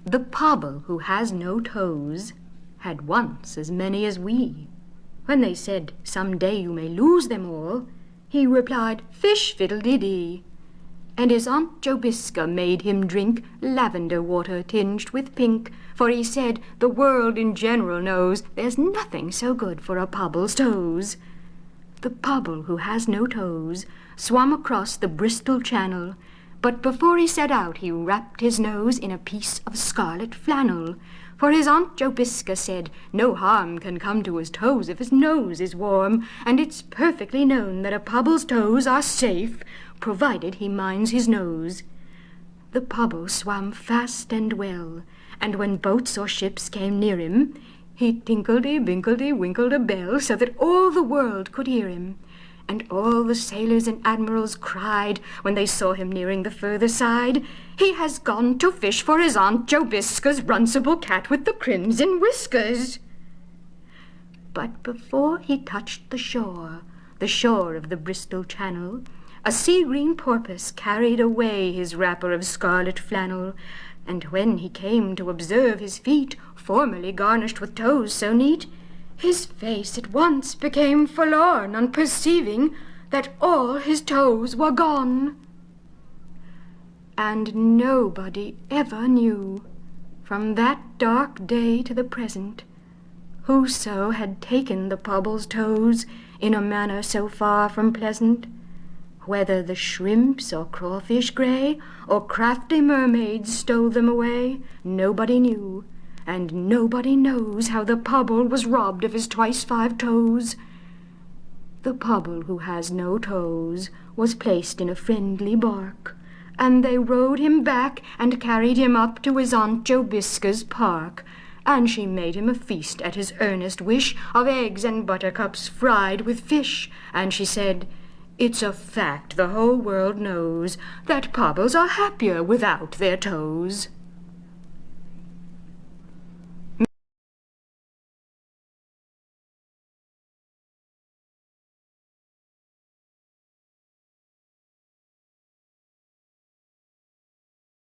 The Pobble who has no toes had once as many as we. When they said, "Some day you may lose them all," he replied, "Fish fiddle-dee-dee." And his Aunt Jobiska made him drink lavender water tinged with pink, for he said the world in general knows there's nothing so good for a Pobble's toes. The Pobble who has no toes swam across the Bristol Channel, but before he set out he wrapped his nose in a piece of scarlet flannel, for his Aunt Jobiska said no harm can come to his toes if his nose is warm, and it's perfectly known that a Pobble's toes are safe, provided he minds his nose. The Pobble swam fast and well, and when boats or ships came near him, he tinkledy-binkledy-winkled a bell so that all the world could hear him. And all the sailors and admirals cried when they saw him nearing the further side, "He has gone to fish for his Aunt Jobiska's runcible cat with the crimson whiskers." But before he touched the shore of the Bristol Channel, a sea-green porpoise carried away his wrapper of scarlet flannel, and when he came to observe his feet, formerly garnished with toes so neat, his face at once became forlorn on perceiving that all his toes were gone. And nobody ever knew, from that dark day to the present, whoso had taken the Pobble's toes in a manner so far from pleasant. Whether the shrimps or crawfish grey or crafty mermaids stole them away, nobody knew, and nobody knows how the Pobble was robbed of his twice 5 toes. The Pobble who has no toes was placed in a friendly bark, and they rowed him back and carried him up to his Aunt Jobiska's park, and she made him a feast at his earnest wish of eggs and buttercups fried with fish, and she said, "It's a fact the whole world knows that Pobbles are happier without their toes."